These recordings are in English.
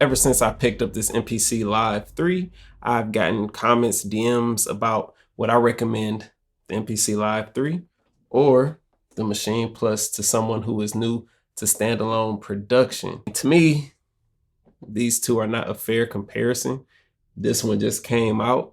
Ever since I picked up this MPC Live 3, I've gotten comments, DMs about what I recommend the MPC Live 3 or the Maschine Plus to someone who is new to standalone production. To me, these two are not a fair comparison. This one just came out.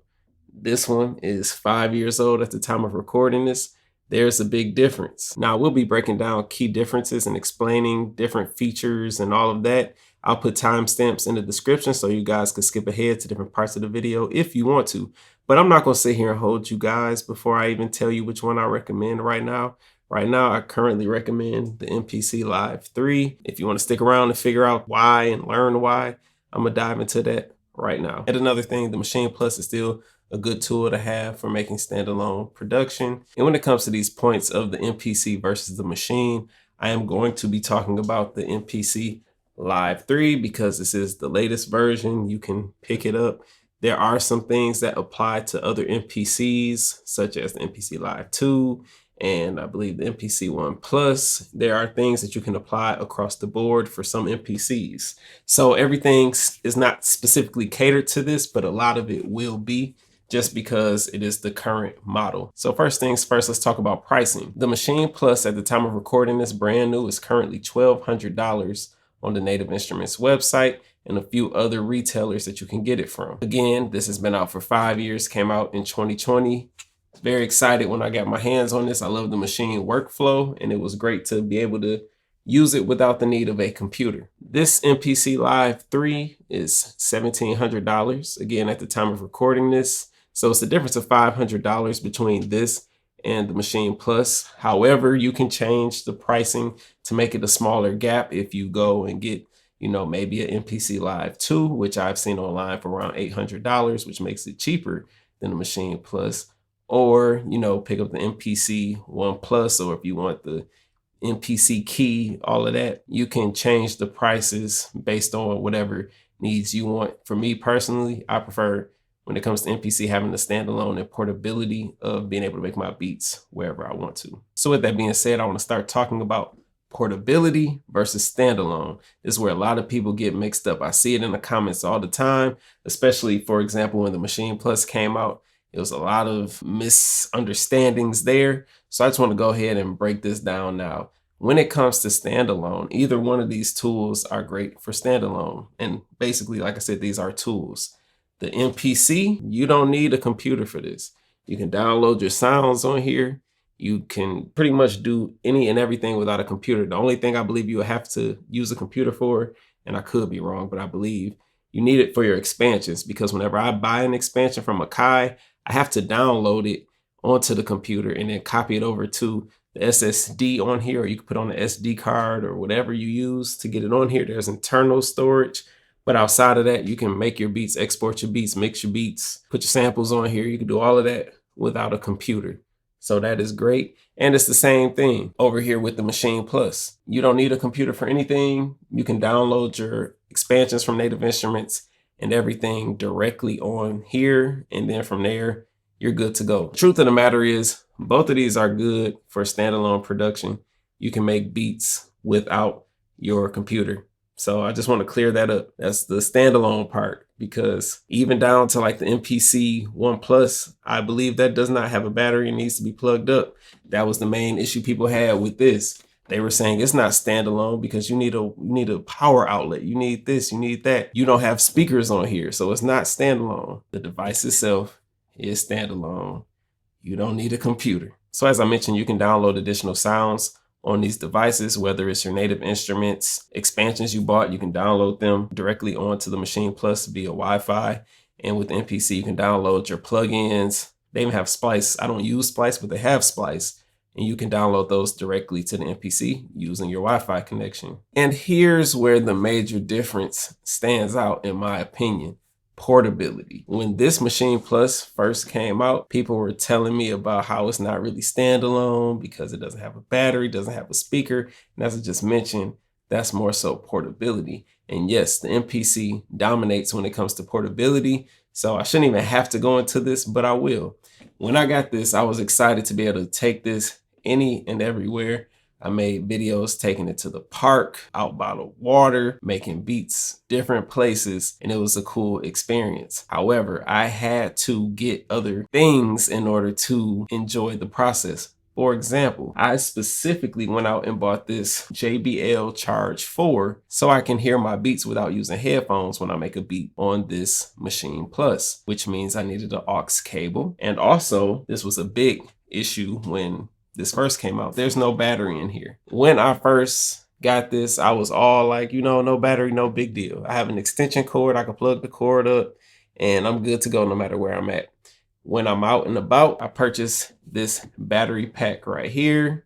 This one is 5 years old at the time of recording this. There's a big difference. Now, we'll be breaking down key differences and explaining different features and all of that. I'll put timestamps in the description so you guys can skip ahead to different parts of the video if you want to. But I'm not going to sit here and hold you guys before I even tell you which one I recommend right now. Right now, I currently recommend the MPC Live 3. If you want to stick around and figure out why and learn why, I'm going to dive into that right now. And another thing, the Maschine Plus is still a good tool to have for making standalone production. And when it comes to these points of the MPC versus the Maschine, I am going to be talking about the MPC Live 3 because this is the latest version. You can pick it up. There are some things that apply to other MPCs, such as the MPC Live 2 and I believe the MPC One Plus. There are things that you can apply across the board for some MPCs. So everything is not specifically catered to this, but a lot of it will be, just because it is the current model. So first things first, let's talk about pricing. The Maschine Plus at the time of recording this, brand new, is currently $1,200 on the Native Instruments website and a few other retailers that you can get it from. Again, this has been out for 5 years, came out in 2020. Very excited when I got my hands on this. I love the Maschine workflow, and it was great to be able to use it without the need of a computer. This MPC Live 3 is $1,700, again, at the time of recording this. So it's a difference of $500 between this and the Maschine Plus. However, you can change the pricing to make it a smaller gap if you go and get, maybe an MPC Live 2, which I've seen online for around $800, which makes it cheaper than the Maschine Plus. Or, pick up the MPC One Plus, or if you want the MPC key, all of that, you can change the prices based on whatever needs you want. For me personally, I prefer, when it comes to MPC, having the standalone and portability of being able to make my beats wherever I want to. So with that being said, I want to start talking about portability versus standalone. This is where a lot of people get mixed up. I see it in the comments all the time, especially, for example, when the Maschine Plus came out. There was a lot of misunderstandings there. So I just want to go ahead and break this down now. When it comes to standalone, either one of these tools are great for standalone. And basically, like I said, these are tools. The MPC, you don't need a computer for this. You can download your sounds on here. You can pretty much do any and everything without a computer. The only thing I believe you have to use a computer for, and I could be wrong, but I believe you need it for your expansions, because whenever I buy an expansion from Akai, I have to download it onto the computer and then copy it over to the SSD on here, or you can put on the SD card or whatever you use to get it on here. There's internal storage. But outside of that, you can make your beats, export your beats, mix your beats, put your samples on here. You can do all of that without a computer. So that is great. And it's the same thing over here with the Maschine Plus. You don't need a computer for anything. You can download your expansions from Native Instruments and everything directly on here. And then from there, you're good to go. The truth of the matter is, both of these are good for standalone production. You can make beats without your computer. So I just want to clear that up. That's the standalone part, because even down to like the MPC One Plus, I believe that does not have a battery and needs to be plugged up. That was the main issue people had with this. They were saying it's not standalone because you need a power outlet. You need this, you need that. You don't have speakers on here, so it's not standalone. The device itself is standalone. You don't need a computer. So as I mentioned, you can download additional sounds on these devices, whether it's your Native Instruments expansions you bought, you can download them directly onto the Maschine Plus via Wi-Fi. And with MPC, you can download your plugins. They even have Splice. I don't use Splice, but they have Splice. And you can download those directly to the MPC using your Wi-Fi connection. And here's where the major difference stands out, in my opinion. Portability. When this Maschine Plus first came out, people were telling me about how it's not really standalone because it doesn't have a battery, doesn't have a speaker. And as I just mentioned, that's more so portability. And yes, the MPC dominates when it comes to portability. So I shouldn't even have to go into this, but I will. When I got this, I was excited to be able to take this any and everywhere. I made videos taking it to the park, out by the water, making beats, different places, and it was a cool experience. However, I had to get other things in order to enjoy the process. For example, I specifically went out and bought this JBL Charge 4 so I can hear my beats without using headphones when I make a beat on this Maschine Plus, which means I needed an aux cable. And also, this was a big issue when this first came out. There's no battery in here. When I first got this, I was all like, you know, no battery, no big deal. I have an extension cord. I can plug the cord up and I'm good to go no matter where I'm at. When I'm out and about, I purchased this battery pack right here.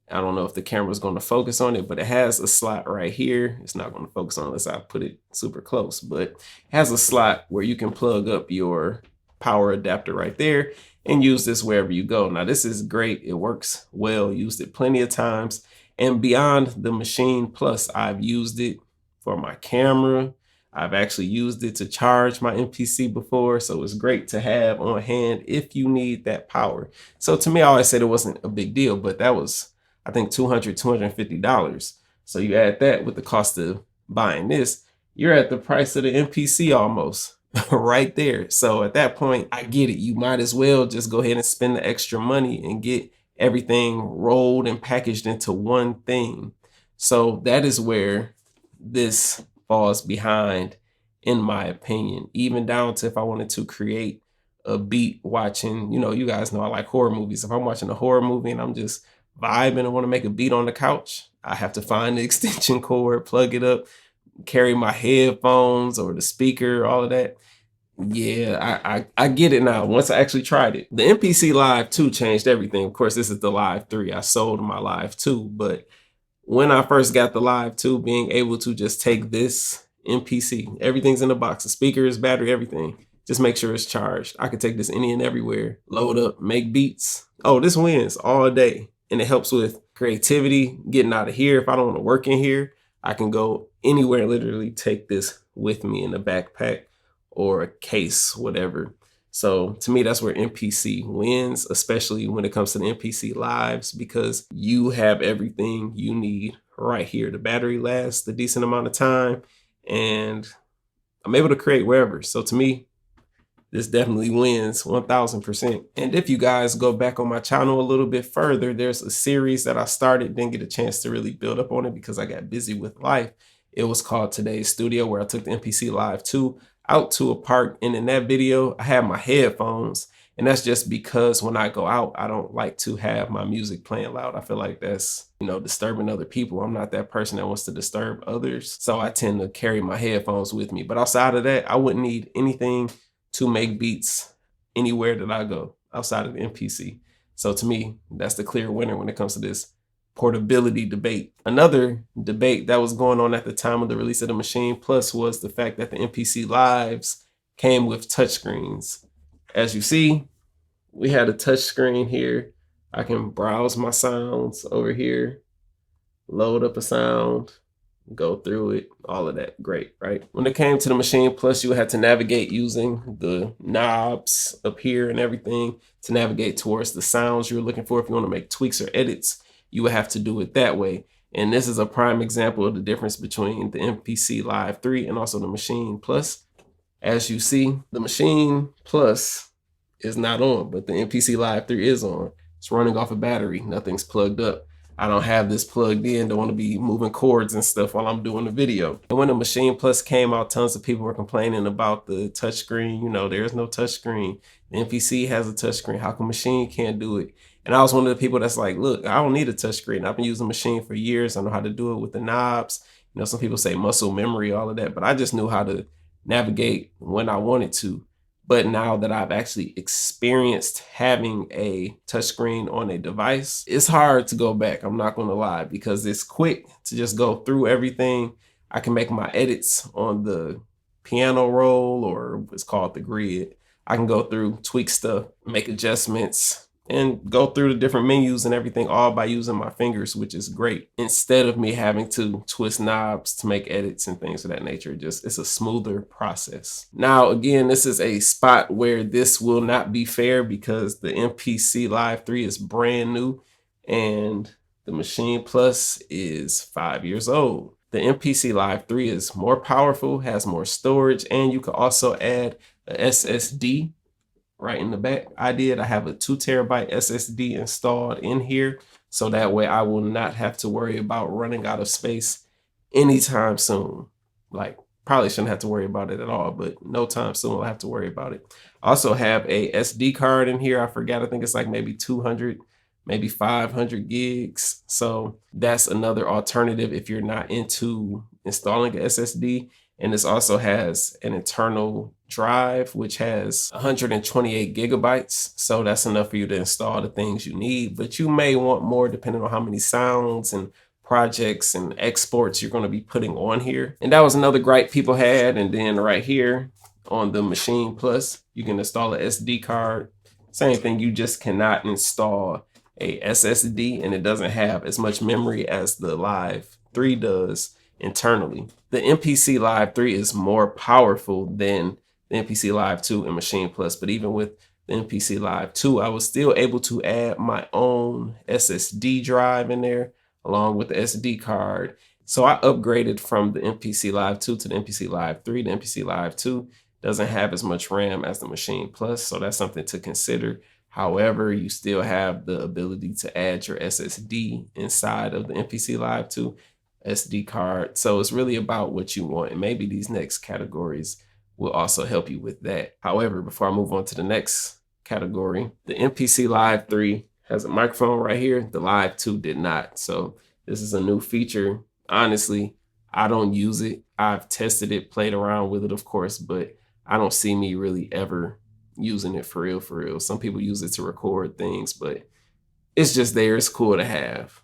I don't know if the camera's going to focus on it, but it has a slot right here. It's not going to focus on unless I put it super close, but it has a slot where you can plug up your power adapter right there and use this wherever you go. Now, this is great. It works well. Used it plenty of times. And beyond the Maschine Plus, I've used it for my camera. I've actually used it to charge my MPC before, so it's great to have on hand if you need that power. So to me, I always said it wasn't a big deal, but that was, I think, $200, $250. So you add that with the cost of buying this, you're at the price of the MPC almost right there. So at that point, I get it. You might as well just go ahead and spend the extra money and get everything rolled and packaged into one thing. So that is where this falls behind, in my opinion, even down to if I wanted to create a beat watching, you know, you guys know I like horror movies. If I'm watching a horror movie and I'm just vibing and want to make a beat on the couch, I have to find the extension cord, plug it up, carry my headphones or the speaker, all of that. Yeah, I get it now. Once I actually tried it. The MPC Live 2 changed everything. Of course, this is the Live 3. I sold my Live 2, but when I first got the Live 2, being able to just take this MPC, everything's in the box, the speakers, battery, everything, just make sure it's charged. I could take this any and everywhere, load up, make beats. Oh, this wins all day. And it helps with creativity, getting out of here. If I don't want to work in here, I can go anywhere, literally take this with me in a backpack or a case, whatever. So to me, that's where MPC wins, especially when it comes to the MPC Lives, because you have everything you need right here. The battery lasts a decent amount of time and I'm able to create wherever. So to me, this definitely wins 1000%. And if you guys go back on my channel a little bit further, there's a series that I started, didn't get a chance to really build up on it because I got busy with life. It was called Today's Studio, where I took the MPC Live 2 out to a park. And in that video, I had my headphones. And that's just because when I go out, I don't like to have my music playing loud. I feel like that's, you know, disturbing other people. I'm not that person that wants to disturb others. So I tend to carry my headphones with me. But outside of that, I wouldn't need anything to make beats anywhere that I go outside of the MPC. So to me, that's the clear winner when it comes to this portability debate. Another debate that was going on at the time of the release of the Maschine Plus was the fact that the MPC Lives came with touchscreens. As you see, we had a touch screen here. I can browse my sounds over here, load up a sound, go through it, all of that. Great, right? When it came to the Maschine Plus, you had to navigate using the knobs up here and everything to navigate towards the sounds you're looking for. If you want to make tweaks or edits, you would have to do it that way. And this is a prime example of the difference between the MPC Live 3 and also the Maschine Plus. As you see, the Maschine Plus is not on, but the MPC Live 3 is on. It's running off a battery. Nothing's plugged up. I don't have this plugged in. Don't want to be moving cords and stuff while I'm doing the video. And when the Maschine Plus came out, tons of people were complaining about the touchscreen. You know, there's no touchscreen. The MPC has a touchscreen. How come Maschine can't do it? And I was one of the people that's like, look, I don't need a touchscreen. I've been using Maschine for years. I know how to do it with the knobs. You know, some people say muscle memory, all of that, but I just knew how to navigate when I wanted to. But now that I've actually experienced having a touchscreen on a device, it's hard to go back. I'm not going to lie, because it's quick to just go through everything. I can make my edits on the piano roll, or it's called the grid. I can go through, tweak stuff, make adjustments, and go through the different menus and everything all by using my fingers, which is great. Instead of me having to twist knobs to make edits and things of that nature, it's a smoother process. Now, again, this is a spot where this will not be fair because the MPC Live 3 is brand new and the The Maschine Plus is 5 years old. The MPC Live 3 is more powerful, has more storage, and you can also add a SSD right in the back. I have a 2 TB SSD installed in here, so that way I will not have to worry about running out of space anytime soon. Like, probably shouldn't have to worry about it at all, but no time soon I'll have to worry about it. I also have a SD card in here. I forgot, I think it's like maybe 200, maybe 500 gigs. So that's another alternative if you're not into installing a SSD. And this also has an internal drive, which has 128 gigabytes. So that's enough for you to install the things you need, but you may want more depending on how many sounds and projects and exports you're going to be putting on here. And that was another gripe people had. And then right here on the Maschine Plus, you can install an SD card. Same thing, you just cannot install a SSD, and it doesn't have as much memory as the Live 3 does internally. The MPC Live 3 is more powerful than the MPC Live 2 and Maschine Plus, but even with the MPC Live 2, I was still able to add my own SSD drive in there along with the SD card. So I upgraded from the MPC Live 2 to the MPC Live 3. The MPC Live 2 doesn't have as much RAM as the Maschine Plus, so that's something to consider. However, you still have the ability to add your SSD inside of the MPC Live 2 SD card. So it's really about what you want, and maybe these next categories will also help you with that. However, before I move on to the next category, the MPC Live 3 has a microphone right here. The Live 2 did not. So this is a new feature. Honestly, I don't use it. I've tested it, played around with it, of course, but I don't see me really ever using it for real, for real. Some people use it to record things, but it's just there. It's cool to have.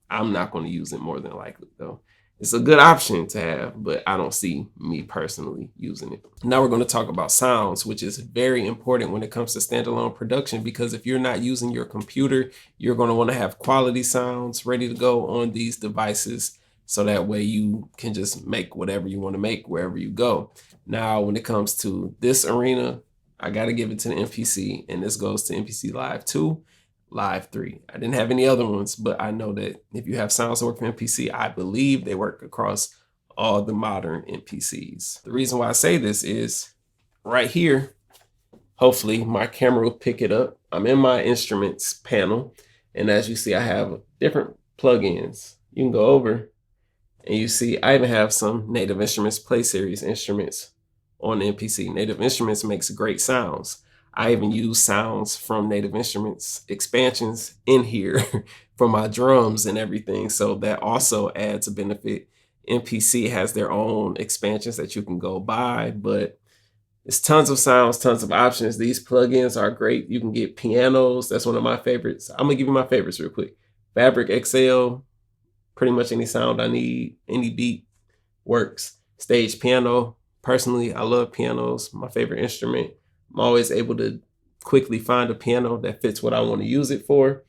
I'm not going to use it more than likely, though. It's a good option to have, but I don't see me personally using it. Now we're going to talk about sounds, which is very important when it comes to standalone production, because if you're not using your computer, you're going to want to have quality sounds ready to go on these devices, so that way you can just make whatever you want to make wherever you go. Now, when it comes to this arena, I got to give it to the MPC, and this goes to MPC Live 2. Live 3. I didn't have any other ones, but I know that if you have sounds that work for MPC, I believe they work across all the modern MPCs. The reason why I say this is right here, hopefully my camera will pick it up. I'm in my instruments panel, and as you see, I have different plugins. You can go over and you see I even have some Native Instruments Play Series instruments on the MPC. Native Instruments makes great sounds. I even use sounds from Native Instruments expansions in here for my drums and everything. So that also adds a benefit. MPC has their own expansions that you can go buy, but it's tons of sounds, tons of options. These plugins are great. You can get pianos. That's one of my favorites. I'm gonna give you my favorites real quick. Fabric XL, pretty much any sound I need, any beat works. Stage piano. Personally, I love pianos, my favorite instrument. I'm always able to quickly find a piano that fits what I want to use it for.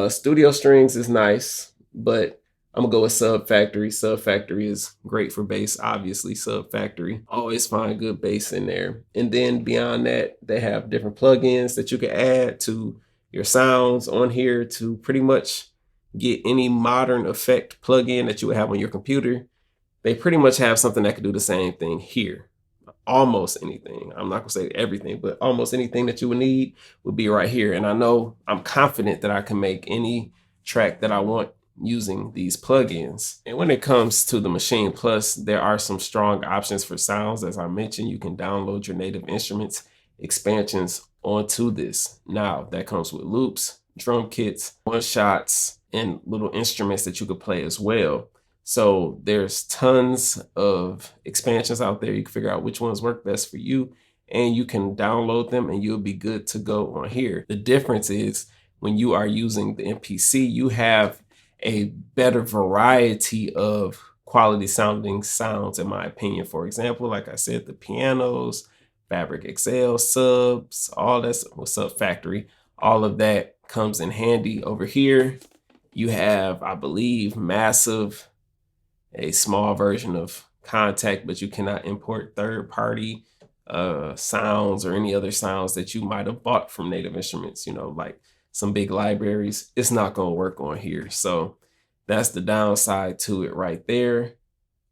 Studio Strings is nice, but I'm gonna go with Sub Factory. Sub Factory is great for bass, obviously. Sub Factory, always find good bass in there. And then beyond that, they have different plugins that you can add to your sounds on here to pretty much get any modern effect plugin that you would have on your computer. They pretty much have something that can do the same thing here. Almost anything. I'm not gonna say everything, but almost anything that you would need would be right here. And I know I'm confident that I can make any track that I want using these plugins. And when it comes to the Maschine Plus, there are some strong options for sounds. As I mentioned, you can download your Native Instruments expansions onto this. Now that comes with loops, drum kits, one shots, and little instruments that you could play as well. So there's tons of expansions out there. You can figure out which ones work best for you, and you can download them and you'll be good to go on here. The difference is when you are using the MPC, you have a better variety of quality sounding sounds, in my opinion. For example, like I said, the pianos, Fabric XL, subs, all that's Sub Factory, all of that comes in handy. Over here, you have, I believe, Massive, a small version of Contact, but you cannot import third-party sounds or any other sounds that you might have bought from Native Instruments, you know, like some big libraries, it's not going to work on here. So that's the downside to it right there.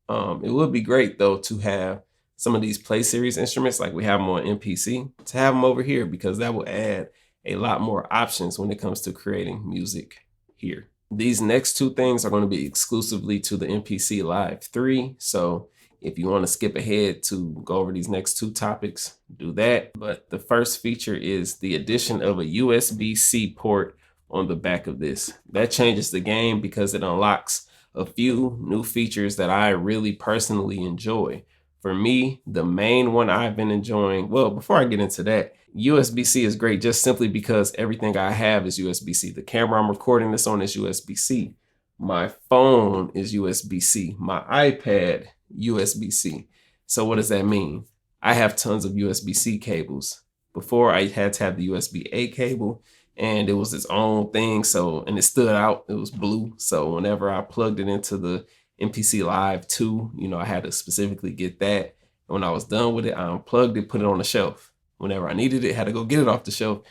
It would be great though to have some of these Play Series instruments like we have them on MPC, to have them over here, because that will add a lot more options when it comes to creating music here. These next two things are going to be exclusively to the MPC Live 3. So if you want to skip ahead to go over these next two topics, do that. But the first feature is the addition of a USB-C port on the back of this. That changes the game because it unlocks a few new features that I really personally enjoy. For me, the main one I've been enjoying, well, before I get into that, USB-C is great just simply because everything I have is USB-C. The camera I'm recording this on is USB-C. My phone is USB-C. My iPad, USB-C. So what does that mean? I have tons of USB-C cables. Before, I had to have the USB-A cable, and it was its own thing. So, and it stood out, it was blue. So whenever I plugged it into the MPC Live 2, you know, I had to specifically get that. When I was done with it, I unplugged it, put it on the shelf. Whenever I needed it, had to go get it off the shelf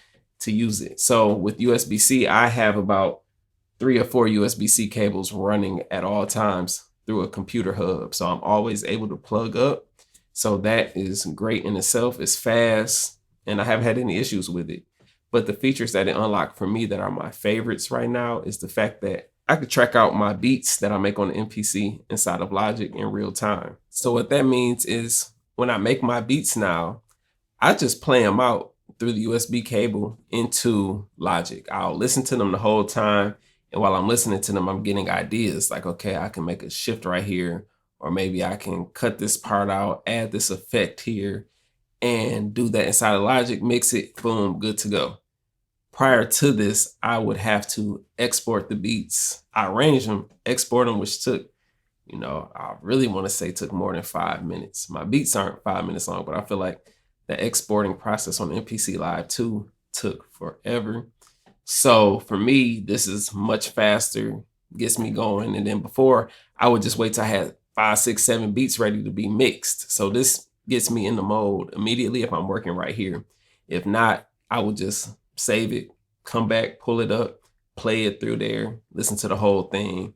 to use it. So with USB-C, I have about 3 or 4 USB-C cables running at all times through a computer hub. So I'm always able to plug up. So that is great in itself. It's fast, and I haven't had any issues with it. But the features that it unlocked for me that are my favorites right now is the fact that I could track out my beats that I make on the MPC inside of Logic in real time. So what that means is when I make my beats now, I just play them out through the USB cable into Logic. I'll listen to them the whole time. And while I'm listening to them, I'm getting ideas like, okay, I can make a shift right here, or maybe I can cut this part out, add this effect here, and do that inside of Logic, mix it, boom, good to go. Prior to this, I would have to export the beats. I arrange them, export them, which took, you know, I really want to say took more than 5 minutes. My beats aren't 5 minutes long, but I feel like the exporting process on MPC Live 2 took forever. So for me, this is much faster, gets me going. And then before, I would just wait till I had 5, 6, 7 beats ready to be mixed. So this gets me in the mode immediately if I'm working right here. If not, I would just save it, come back, pull it up, play it through there, listen to the whole thing,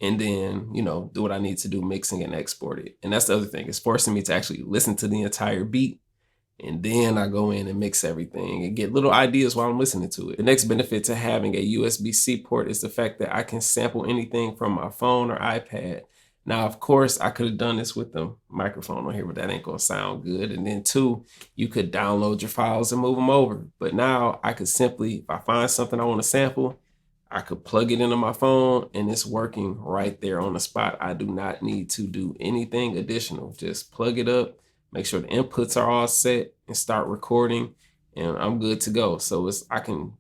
and then, you know, do what I need to do, mixing and export it. And that's the other thing. It's forcing me to actually listen to the entire beat, and then I go in and mix everything and get little ideas while I'm listening to it. The next benefit to having a USB-C port is the fact that I can sample anything from my phone or iPad. Now, of course, I could have done this with the microphone on here, but that ain't gonna sound good. And then 2, you could download your files and move them over. But now I could simply, if I find something I want to sample, I could plug it into my phone and it's working right there on the spot. I do not need to do anything additional. Just plug it up, make sure the inputs are all set, and start recording, and I'm good to go. So I can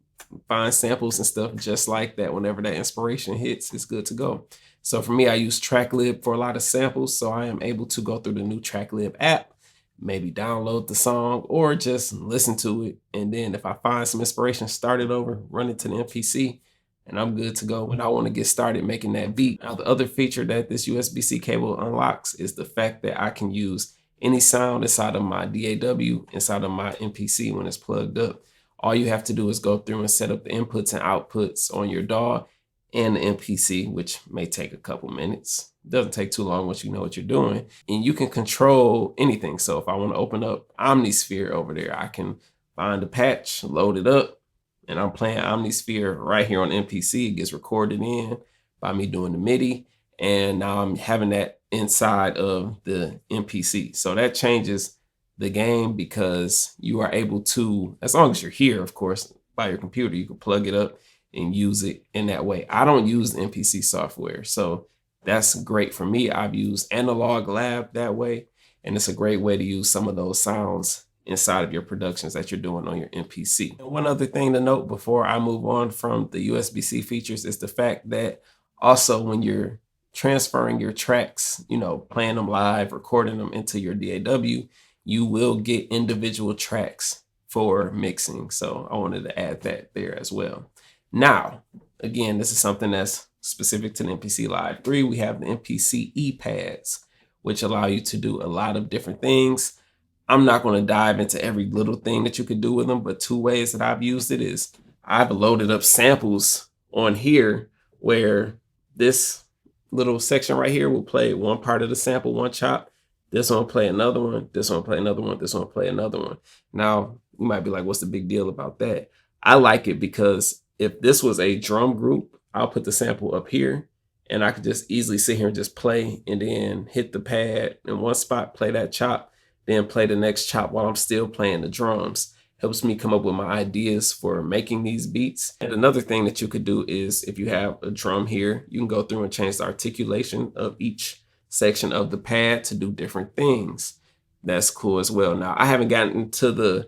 find samples and stuff just like that. Whenever that inspiration hits, it's good to go. So for me, I use TrackLib for a lot of samples. So I am able to go through the new TrackLib app, maybe download the song or just listen to it. And then if I find some inspiration, start it over, run it to the MPC, and I'm good to go when I want to get started making that beat. Now, the other feature that this USB-C cable unlocks is the fact that I can use any sound inside of my DAW, inside of my MPC when it's plugged up. All you have to do is go through and set up the inputs and outputs on your DAW and the MPC, which may take a couple minutes. It doesn't take too long once you know what you're doing. And you can control anything. So if I want to open up Omnisphere over there, I can find a patch, load it up, and I'm playing Omnisphere right here on MPC. It gets recorded in by me doing the MIDI. And now I'm having that inside of the MPC. So that changes the game because you are able to, as long as you're here, of course, by your computer, you can plug it up and use it in that way. I don't use the MPC software, so that's great for me. I've used Analog Lab that way, and it's a great way to use some of those sounds inside of your productions that you're doing on your MPC. And one other thing to note before I move on from the USB-C features is the fact that also when you're transferring your tracks, you know, playing them live, recording them into your DAW, you will get individual tracks for mixing. So I wanted to add that there as well. Now, again, this is something that's specific to the MPC Live 3. We have the MPCe Pads, which allow you to do a lot of different things. I'm not going to dive into every little thing that you could do with them, but 2 ways that I've used it is I've loaded up samples on here where this little section right here will play one part of the sample, one chop. This one will play another one. This one will play another one. This one will play another one. Now, you might be like, what's the big deal about that? I like it because if this was a drum group, I'll put the sample up here and I could just easily sit here and just play and then hit the pad in one spot, play that chop, then play the next chop while I'm still playing the drums. Helps me come up with my ideas for making these beats. And another thing that you could do is if you have a drum here, you can go through and change the articulation of each section of the pad to do different things. That's cool as well. Now, I haven't gotten into the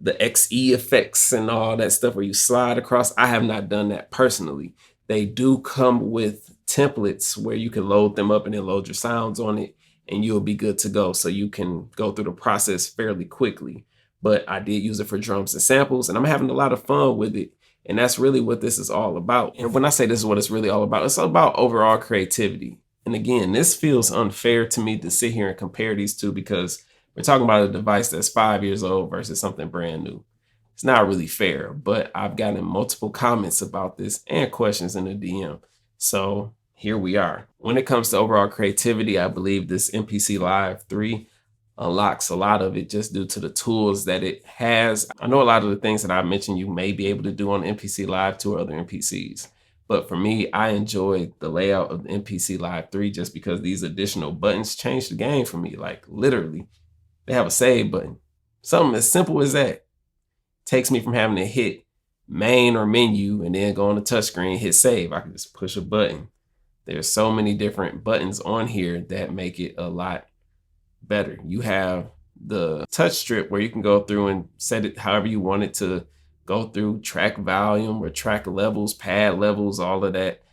XE effects and all that stuff where you slide across. I have not done that personally. They do come with templates where you can load them up and then load your sounds on it and you'll be good to go. So you can go through the process fairly quickly. But I did use it for drums and samples and I'm having a lot of fun with it. And that's really what this is all about. And when I say this is what it's really all about, it's all about overall creativity. And again, this feels unfair to me to sit here and compare these two because we're talking about a device that's 5 years old versus something brand new. It's not really fair, but I've gotten multiple comments about this and questions in the DM. So here we are. When it comes to overall creativity, I believe this MPC Live 3 unlocks a lot of it just due to the tools that it has. I know a lot of the things that I mentioned you may be able to do on the MPC Live 2 or other MPCs. But for me, I enjoyed the layout of the MPC Live 3 just because these additional buttons changed the game for me. Like literally, they have a save button. Something as simple as that takes me from having to hit main or menu and then go on the touchscreen, hit save. I can just push a button. There's so many different buttons on here that make it a lot better. You have the touch strip where you can go through and set it however you want it to go through, track volume or track levels, pad levels, all of that.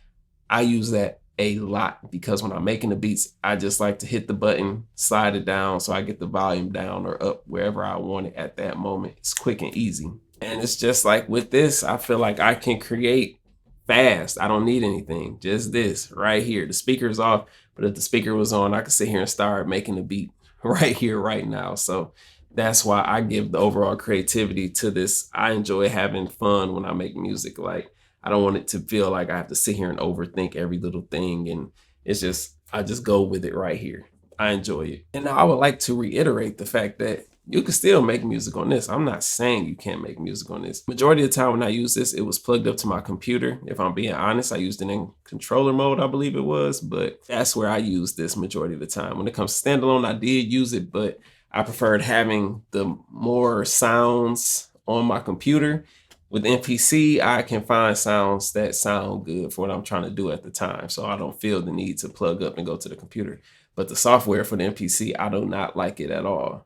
I use that a lot because when I'm making the beats, I just like to hit the button, slide it down so I get the volume down or up wherever I want it at that moment. It's quick and easy. And it's just like with this, I feel like I can create fast. I don't need anything, just this right here. The speaker's off, but if the speaker was on, I could sit here and start making the beat right here, right now. So that's why I give the overall creativity to this. I enjoy having fun when I make music. Like, I don't want it to feel like I have to sit here and overthink every little thing. And it's just, I just go with it right here. I enjoy it. And I would like to reiterate the fact that you can still make music on this. I'm not saying you can't make music on this. Majority of the time when I use this, it was plugged up to my computer. If I'm being honest, I used it in controller mode, I believe it was, but that's where I use this majority of the time. When it comes to standalone, I did use it, but I preferred having the more sounds on my computer. With MPC, I can find sounds that sound good for what I'm trying to do at the time. So I don't feel the need to plug up and go to the computer. But the software for the MPC, I do not like it at all.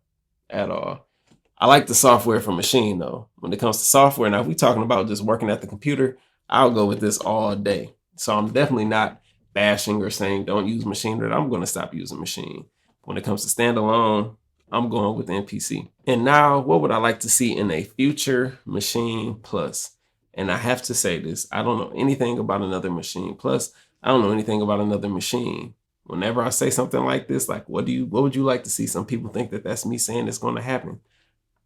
I like the software for Maschine though. When it comes to software, now if we're talking about just working at the computer, I'll go with this all day. So I'm definitely not bashing or saying don't use Maschine, but I'm going to stop using Maschine. When it comes to standalone, I'm going with the MPC. And now, what would I like to see in a future Maschine Plus? And I have to say this, I don't know anything about another Maschine Plus. I don't know anything about another Maschine. Whenever I say something like this, like what would you like to see? Some people think that that's me saying it's going to happen.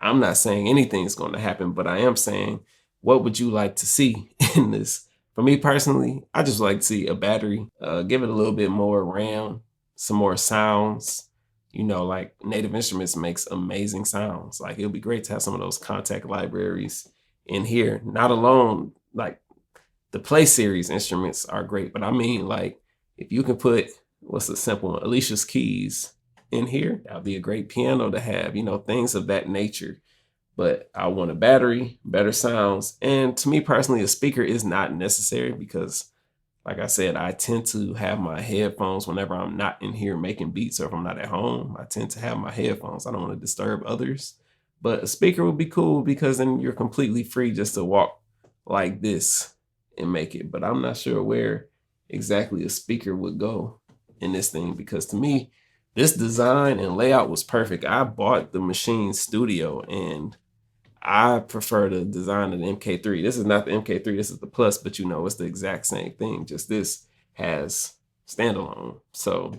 I'm not saying anything's going to happen, but I am saying, what would you like to see in this? For me personally, I just like to see a battery, give it a little bit more RAM, some more sounds. You know, like Native Instruments makes amazing sounds. Like it would be great to have some of those contact libraries in here. Not alone, like the Play Series instruments are great, but I mean like if you can put, what's the simple one, Alicia's keys in here, that would be a great piano to have, you know, things of that nature. But I want a battery, better sounds. And to me personally, a speaker is not necessary because like I said, I tend to have my headphones whenever I'm not in here making beats or if I'm not at home, I tend to have my headphones. I don't want to disturb others. But a speaker would be cool because then you're completely free just to walk like this and make it. But I'm not sure where exactly a speaker would go in this thing because to me, this design and layout was perfect. I bought the Maschine Studio and I prefer the design of the MK3. This is not the MK3, this is the Plus, but you know, it's the exact same thing. Just this has standalone. So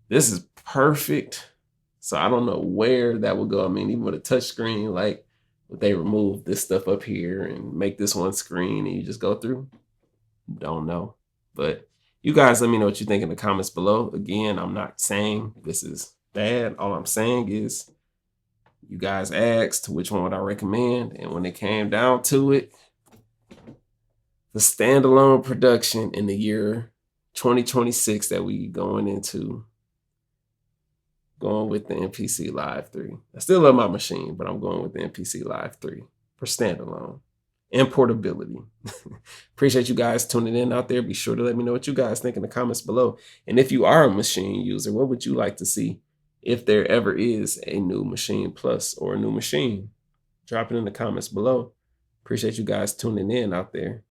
this is perfect. So I don't know where that will go. I mean, even with a touch screen, like Would they remove this stuff up here and make this one screen and you just go through? Don't know. But you guys let me know what you think in the comments below. Again, I'm not saying this is bad. All I'm saying is you guys asked which one would I recommend, and when it came down to it, the standalone production in the year 2026 that we going into, going with the MPC Live 3. I still love my machine, but I'm going with the MPC Live 3 for standalone and portability. Appreciate you guys tuning in out there. Be sure to let me know what you guys think in the comments below. And if you are a machine user, what would you like to see if there ever is a new Maschine Plus or a new machine? Drop it in the comments below. Appreciate you guys tuning in out there.